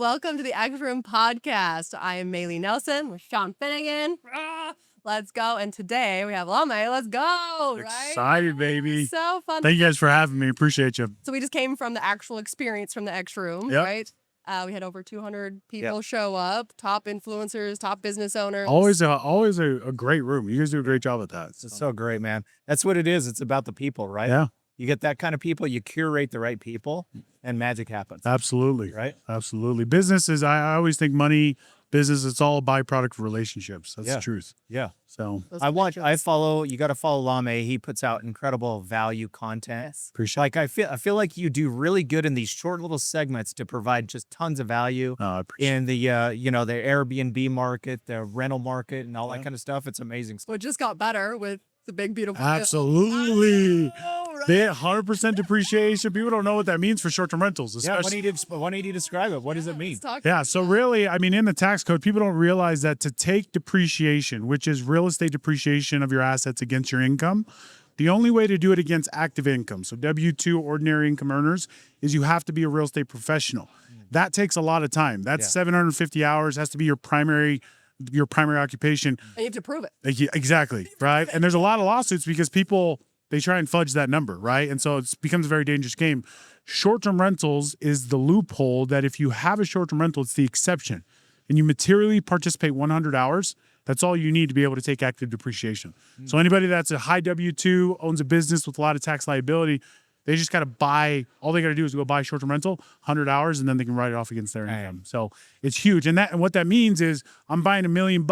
Welcome to the X Room podcast. I am Maylee Nelson with Sean Finnegan. Let's go. And today we have Lamè. Let's go. Excited, baby. So fun. Thank you guys for having me. Appreciate you. So we just came from the actual experience from the X Room, Yep. right? We had over 200 people show up, top influencers, top business owners. Always a great room. You guys do a great job at that. It's so great, man. That's what it is. It's about the people, right? Yeah, You get that kind of people, you curate the right people, and magic happens. absolutely. Right? Absolutely. Business is, I always think money, business, it's all a byproduct of relationships. That's Yeah. the truth. Yeah. So Those I relationships. follow, you got to follow Lamè. He puts out incredible value content. Yes. appreciate Like I feel like you do really good in these short little segments to provide just tons of value I appreciate in the the Airbnb market, the rental market, and all that kind of stuff. It's amazing. So it just got better with the big, beautiful. Absolutely. Oh, right. They 100% depreciation. People don't know what that means for short-term rentals, Yeah. especially. Why don't you describe it? What does it mean? Let's talk Yeah, about so that. really, I mean, in the tax code, people don't realize that to take depreciation, which is real estate depreciation of your assets against your income, the only way to do it against active income, so W-2 ordinary income earners, is you have to be a real estate professional. That takes a lot of time. That's 750 hours, has to be your primary occupation. And you have to prove it. Exactly, right? And there's a lot of lawsuits because people, they try and fudge that number, right? And so it becomes a very dangerous game. Short-term rentals is the loophole that if you have a short-term rental, it's the exception. And you materially participate 100 hours, that's all you need to be able to take active depreciation. So anybody that's a high W-2, owns a business with a lot of tax liability, they just got to buy, all they got to do is go buy a short-term rental, 100 hours, and then they can write it off against their income. So it's huge. And what that means is I'm buying $1 million.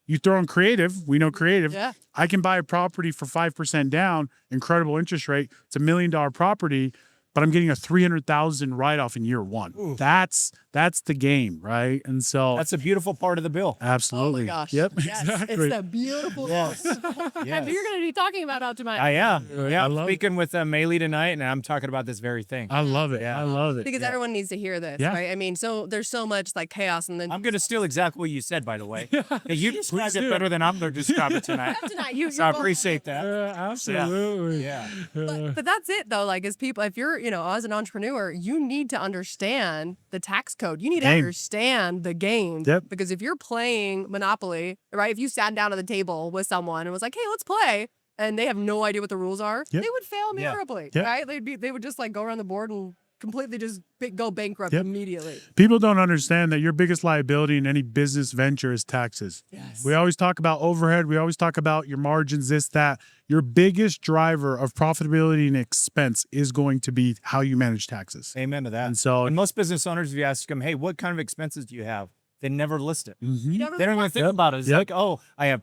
You throw in creative, we know creative. Yeah. I can buy a property for 5% down, incredible interest rate. It's $1 million property, but I'm getting a $300,000 write-off in year one. Ooh. That's the game, right? And so That's a beautiful part of the bill. absolutely. Oh my gosh. Yep. Yes. Exactly. It's the beautiful. Yes. And Yes. you're going to be talking about out tonight. I am. Yeah, I I'm love speaking with Maylee tonight, and I'm talking about this very thing. I love it. Yeah. I love it. Because everyone needs to hear this, Yeah. right? I mean, so there's so much like chaos, and then I'm going to steal exactly what you said, by the way. Hey, you described do. it better than I'm going to describe it tonight. tonight So I appreciate that. Absolutely. Yeah. But that's it though. Like as people, if you're, as an entrepreneur, you need to understand the tax code. You need to Game. understand the game. Yep. Because if you're playing Monopoly, right? If you sat down at the table with someone and was like, "Hey, let's play," and they have no idea what the rules are, Yep. they would fail Yeah. miserably, Yep. right? They would just like go around the board and completely just go bankrupt Yep. immediately. People don't understand that your biggest liability in any business venture is taxes. Yes. We always talk about overhead. We always talk about your margins, this, that. Your biggest driver of profitability and expense is going to be how you manage taxes. Amen to that. And so, And most business owners, if you ask them, hey, what kind of expenses do you have? They never list it. You know what They don't even think about it. It's Yep. like, oh, I have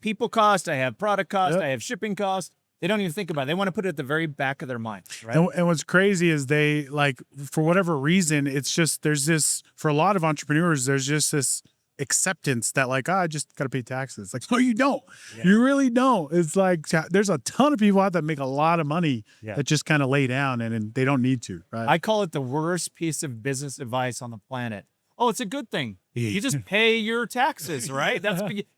people cost, I have product cost, Yep. I have shipping cost. They don't even think about it. They want to put it at the very back of their mind, right? and what's crazy is they, like, for whatever reason, it's just, there's this, for a lot of entrepreneurs, there's just this acceptance that like, I just got to pay taxes. Like, no, you don't. Yeah. You really don't. It's like, there's a ton of people out there that make a lot of money Yeah. that just kind of lay down and they don't need to, right? I call it the worst piece of business advice on the planet. Oh, it's a good thing. You just pay your taxes, right?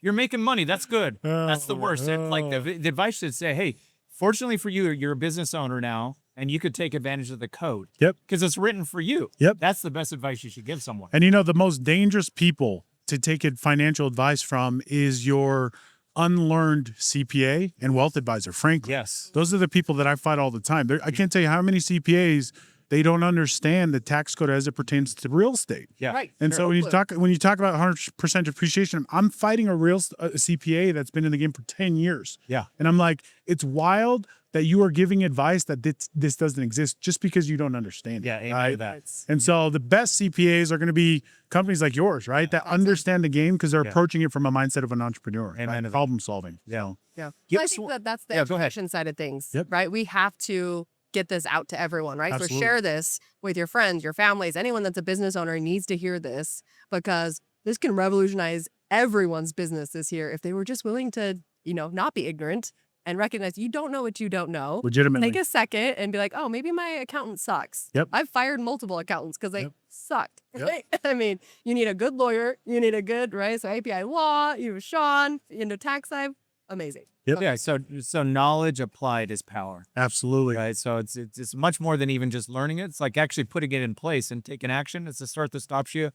You're making money. That's good. That's the worst. It's like the advice should say, hey, fortunately for you, you're a business owner now, and you could take advantage of the code. Yep. Because it's written for you. Yep. That's the best advice you should give someone. And the most dangerous people to take financial advice from is your unlearned CPA and wealth advisor, frankly. Yes. Those are the people that I fight all the time. I can't tell you how many CPAs, they don't understand the tax code as it pertains to real estate. Yeah. Right. And so when you Totally. talk about 100% depreciation, I'm fighting a CPA that's been in the game for 10 years. Yeah. And I'm like, it's wild that you are giving advice that this doesn't exist just because you don't understand it. Yeah. Amen right? to that. It's- And so the best CPAs are going to be companies like yours, right? That understand the game because they're Yeah. approaching it from a mindset of an entrepreneur, Amen right? to that. Problem solving. Yeah. Yeah. Give I us think one- that's the Yeah, go ahead. education side of things, Yep. right? We have to get this out to everyone, right? Absolutely. So share this with your friends, your families, anyone that's a business owner needs to hear this because this can revolutionize everyone's business this year if they were just willing to, not be ignorant and recognize you don't know what you don't know. Legitimately. Take a second and be like, oh, maybe my accountant sucks. Yep. I've fired multiple accountants because they Yep. sucked. Yep. Right? I mean, you need a good lawyer. You need a good, right? So API law, you have Sean, tax side. amazing. Yep. Yeah. So knowledge applied is power, Absolutely. right? So it's much more than even just learning it. It's like actually putting it in place and taking action. It's the start that stops you.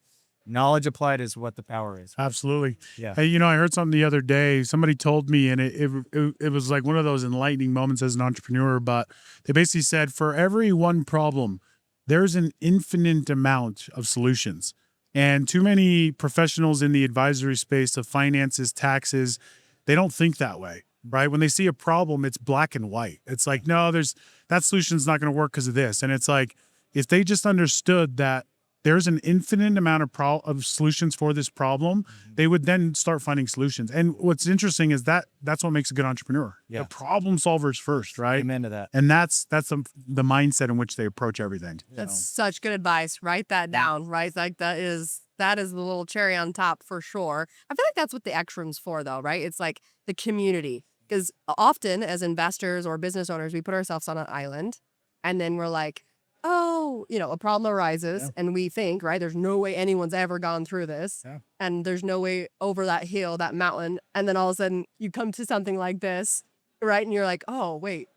Knowledge applied is what the power is. Absolutely. Yeah. Hey, I heard something the other day. Somebody told me, and it was like one of those enlightening moments as an entrepreneur. But they basically said, for every one problem, there's an infinite amount of solutions. And too many professionals in the advisory space of finances, taxes, they don't think that way, right? When they see a problem, it's black and white. It's like, no, that solution's not going to work because of this. And it's like, if they just understood that there's an infinite amount of solutions for this problem, they would then start finding solutions. And what's interesting is that's what makes a good entrepreneur. Yeah. The problem solvers first, right? Amen to that. And that's the mindset in which they approach everything. That's such good advice. Write that down, right? Like that is the little cherry on top for sure. I feel like that's what the X Room's for though, right? It's like the community. Because often as investors or business owners, we put ourselves on an island and then we're like, oh, a problem arises and we think, right, there's no way anyone's ever gone through this. Yeah. And there's no way over that hill, that mountain. And then all of a sudden you come to something like this, right? And you're like, oh, wait,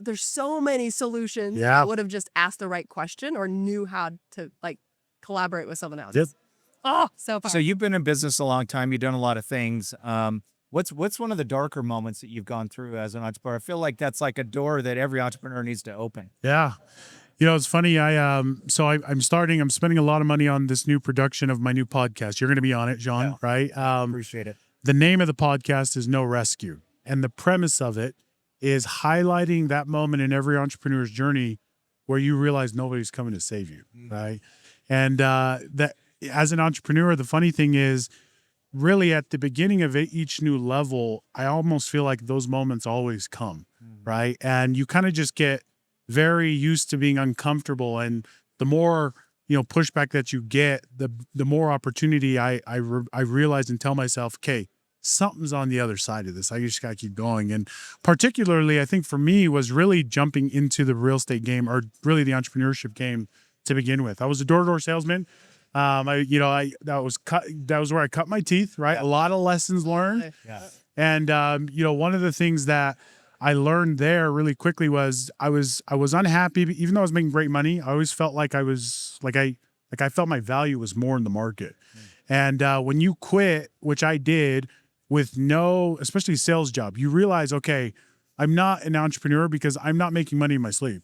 there's so many solutions. Yeah. I would have just asked the right question or knew how to like collaborate with someone else. Yep. Oh, so far. So you've been in business a long time. You've done a lot of things. What's one of the darker moments that you've gone through as an entrepreneur? I feel like that's like a door that every entrepreneur needs to open. Yeah. It's funny. I'm spending a lot of money on this new production of my new podcast. You're going to be on it, John, right? Appreciate it. The name of the podcast is No Rescue. And the premise of it is highlighting that moment in every entrepreneur's journey where you realize nobody's coming to save you, right? And that as an entrepreneur, the funny thing is really at the beginning of each new level, I almost feel like those moments always come, right? And you kind of just get very used to being uncomfortable, and the more pushback that you get, the more opportunity I realize and tell myself, okay, something's on the other side of this. I just gotta keep going. And particularly, I think for me was really jumping into the real estate game, or really the entrepreneurship game to begin with. I was a door-to-door salesman. That was where I cut my teeth. Right, a lot of lessons learned. Yeah. And one of the things that I learned there really quickly was I was unhappy, even though I was making great money. I always felt like I felt my value was more in the market. And when you quit, which I did with especially sales job, you realize, okay, I'm not an entrepreneur because I'm not making money in my sleep.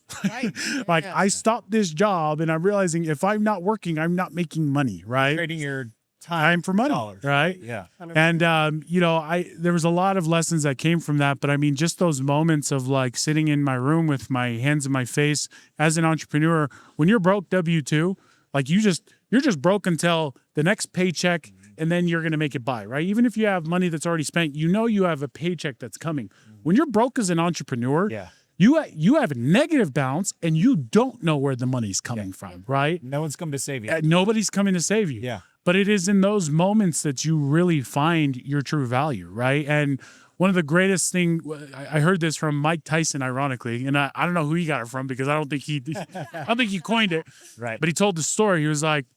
Right. I stopped this job and I'm realizing if I'm not working, I'm not making money, right? Trading your time for money, dollars. right? Yeah. And there was a lot of lessons that came from that, but I mean, just those moments of like sitting in my room with my hands in my face as an entrepreneur, when you're broke W-2, like you're just broke until the next paycheck, and then you're going to make it by, right? Even if you have money that's already spent, you have a paycheck that's coming. When you're broke as an entrepreneur, you have a negative balance and you don't know where the money's coming from, right? No one's come to save you. Nobody's coming to save you. Yeah. But it is in those moments that you really find your true value, right? And one of the greatest thing, I heard this from Mike Tyson, ironically, and I don't know who he got it from because I don't think he coined it. Right. But he told the story. He was like,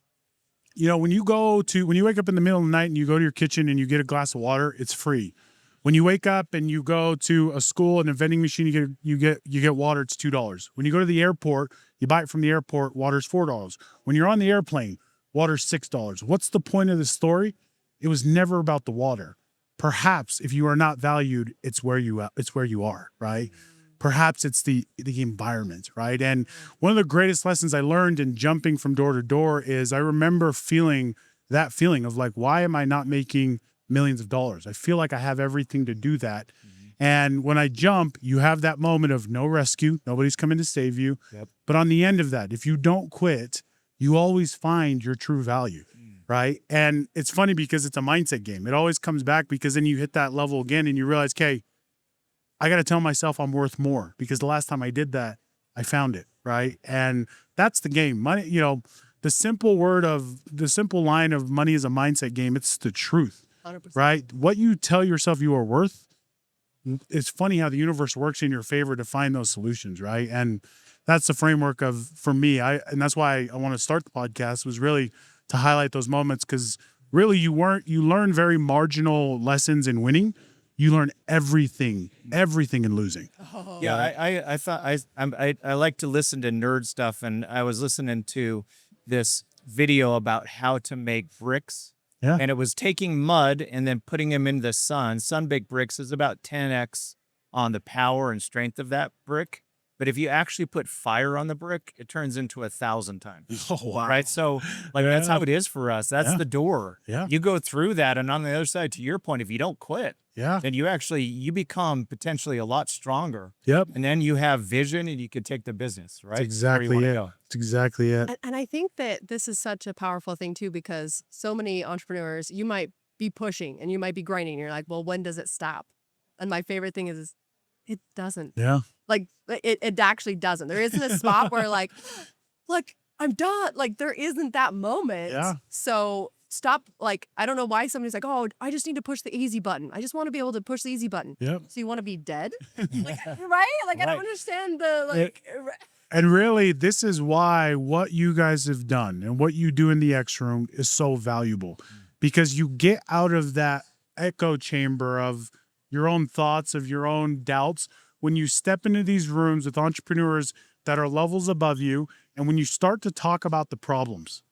when you wake up in the middle of the night and you go to your kitchen and you get a glass of water, it's free. When you wake up and you go to a school and a vending machine, you get water, it's $2. When you go to the airport, you buy it from the airport, water's $4. When you're on the airplane, water's $6. What's the point of the story? It was never about the water. Perhaps if you are not valued, it's where you are, right? Perhaps it's the environment, right? And one of the greatest lessons I learned in jumping from door to door is I remember feeling that feeling of like, why am I not making millions of dollars? I feel like I have everything to do that. And when I jump, you have that moment of no rescue. Nobody's coming to save you. Yep. But on the end of that, if you don't quit, you always find your true value, right? And it's funny because it's a mindset game. It always comes back because then you hit that level again and you realize, okay, I got to tell myself I'm worth more because the last time I did that, I found it, right? And that's the game. Money, the simple line of money is a mindset game. It's the truth, 100%. right? What you tell yourself you are worth, it's funny how the universe works in your favor to find those solutions, right? And that's the framework for me. And that's why I want to start the podcast, was really to highlight those moments, because really you learn very marginal lessons in winning. you learn everything in losing. Oh. Yeah, I thought I like to listen to nerd stuff, and I was listening to this video about how to make bricks. Yeah. And it was taking mud and then putting them in the sun. Sun-baked bricks is about 10x on the power and strength of that brick. But if you actually put fire on the brick, it turns into 1,000 times. Oh, wow. Right? So like that's how it is for us. That's the door. Yeah. You go through that, and on the other side, to your point, if you don't quit, Yeah. then you become potentially a lot stronger. Yep. And then you have vision, and you can take the business, right? That's exactly it. That's exactly it. And I think that this is such a powerful thing too, because so many entrepreneurs, you might be pushing and you might be grinding. And you're like, well, when does it stop? And my favorite thing is it doesn't. Yeah. Like it actually doesn't. There isn't a spot where like, look, I'm done. Like there isn't that moment. Yeah. So stop. Like, I don't know why somebody's like, oh, I just need to push the easy button. I just want to be able to push the easy button. Yep. So you want to be dead? Like, right? Like, I don't understand the like. And really, this is why what you guys have done and what you do in the X room is so valuable, because you get out of that echo chamber of your own thoughts, of your own doubts. When you step into these rooms with entrepreneurs that are levels above you, and when you start to talk about the problems,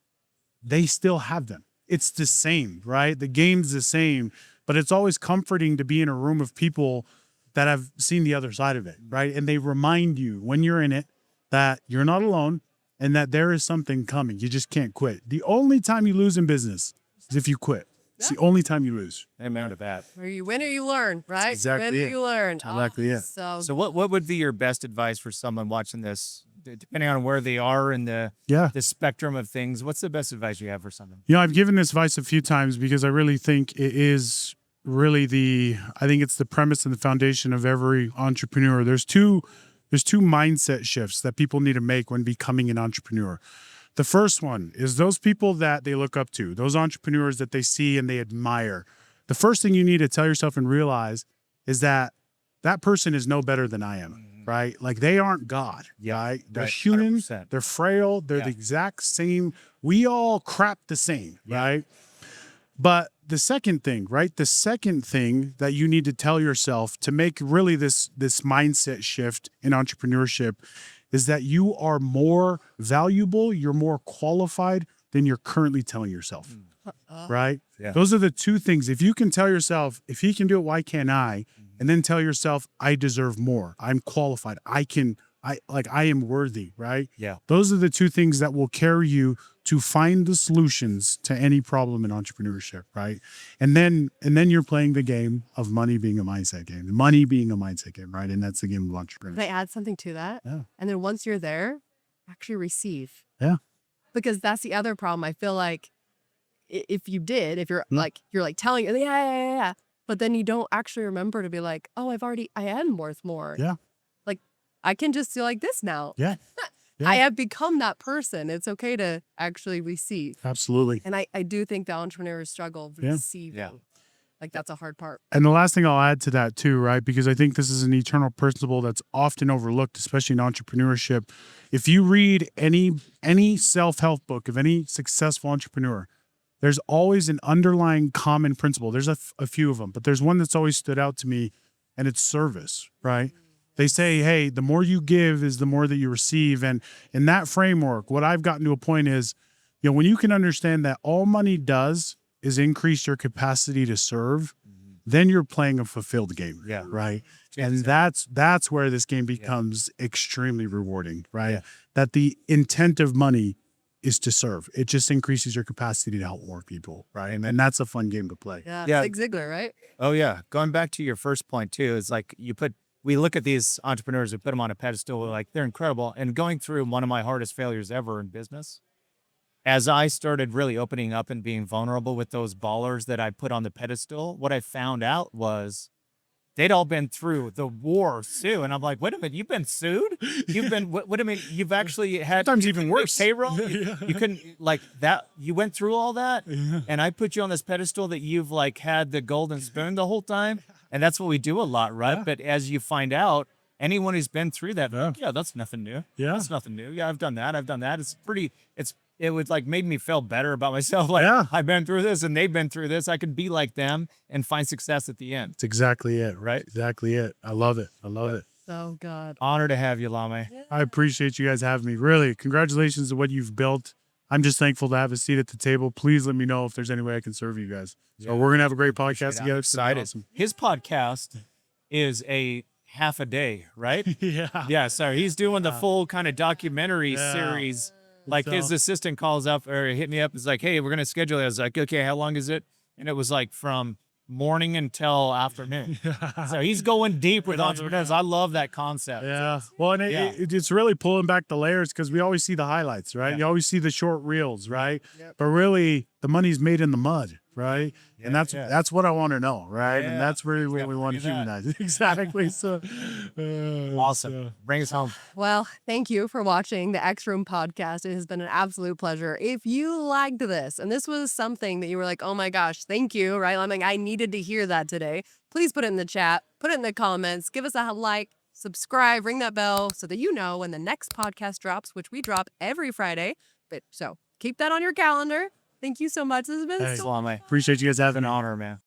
they still have them. It's the same, right? The game's the same, but it's always comforting to be in a room of people that have seen the other side of it, right? And they remind you when you're in it that you're not alone and that there is something coming. You just can't quit. The only time you lose in business is if you quit. It's the only time you lose. Amen to that. Where you win or you learn, right? exactly Win or it. you learn. Exactly it. So So what would be your best advice for someone watching this, depending on where they are in the spectrum of things? What's the best advice you have for someone? You know, I've given this advice a few times because I really think it is really I think it's the premise and the foundation of every entrepreneur. There's two mindset shifts that people need to make when becoming an entrepreneur. The first one is those people that they look up to, those entrepreneurs that they see and they admire. The first thing you need to tell yourself and realize is that that person is no better than I am, right? Like they aren't God, right? They're right, human, 100%. they're frail, they're the exact same. We all crap the same, right? But the second thing, right? The second thing that you need to tell yourself to make really this mindset shift in entrepreneurship is that you are more valuable, you're more qualified than you're currently telling yourself, right? Yeah. Those are the two things. If you can tell yourself, if he can do it, why can't I? And then tell yourself, I deserve more. I'm qualified. I am worthy, right? Yeah. Those are the two things that will carry you to find the solutions to any problem in entrepreneurship, right? And then you're playing the game of money being a mindset game, money being a mindset game, right? And that's the game of entrepreneurship. can I add something to that? Yeah. And then once you're there, actually receive. Yeah. Because that's the other problem. I feel like if you're like telling, yeah. But then you don't actually remember to be like, oh, I am worth more. Yeah. Like I can just feel like this now. Yeah. Yeah. I have become that person. It's okay to actually receive. Absolutely. And I do think the entrepreneurs struggle receiving. Yeah. Like that's a hard part. And the last thing I'll add to that too, right? Because I think this is an eternal principle that's often overlooked, especially in entrepreneurship. If you read any self-help book of any successful entrepreneur, there's always an underlying common principle. There's a few of them, but there's one that's always stood out to me, and it's service, right? They say, hey, the more you give is the more that you receive. And in that framework, what I've gotten to a point is, you know, when you can understand that all money does is increase your capacity to serve, then you're playing a fulfilled game, right? And that's where this game becomes extremely rewarding, right? Yeah. That the intent of money is to serve. It just increases your capacity to help more people, right? And that's a fun game to play. Yeah. Yeah. Zig Ziglar, right? Oh yeah. Going back to your first point too, is like we look at these entrepreneurs and put them on a pedestal, we're like they're incredible. And going through one of my hardest failures ever in business, as I started really opening up and being vulnerable with those ballers that I put on the pedestal, what I found out was they'd all been through the war too. And I'm like, wait a minute, you've been sued? You've been, wait a minute, you've actually had Sometimes even worse. Payroll? You couldn't, like that, you went through all that? And I put you on this pedestal that you've like had the golden spoon the whole time? And that's what we do a lot, right? But as you find out, anyone who's been through that, that's nothing new. Yeah. That's nothing new. Yeah, I've done that. It's it would like made me feel better about myself. Like, Yeah. I've been through this and they've been through this. I could be like them and find success at the end. It's exactly it. Right. Exactly it. I love it. I love it. So good. Honor to have you, Lamè. I appreciate you guys having me. Really, congratulations to what you've built. I'm just thankful to have a seat at the table. Please let me know if there's any way I can serve you guys. So we're gonna have a great podcast together. I'm excited. Awesome. His podcast is a half a day, right? Yeah. Yeah. So he's doing the full kind of documentary series. Like his assistant calls up or hit me up. It's like, hey, we're going to schedule it. I was like, okay, how long is it? And it was like from morning until afternoon. So he's going deep with entrepreneurs. I love that concept. Yeah. Well, and it's really pulling back the layers because we always see the highlights, right? Yeah. You always see the short reels, right? But really, the money's made in the mud, right? And that's what I want to know, right? And that's really what we want to humanize. Exactly. So Awesome. Bring us home. Well, thank you for watching the X Room podcast. It has been an absolute pleasure. If you liked this and this was something that you were like, oh my gosh, thank you, right? I'm like, I needed to hear that today. Please put it in the chat, put it in the comments, give us a like, subscribe, ring that bell so that you know when the next podcast drops, which we drop every Friday. But so keep that on your calendar. Thank you so much. This has been Thanks, Lamè. appreciate you guys having An me. honor, man.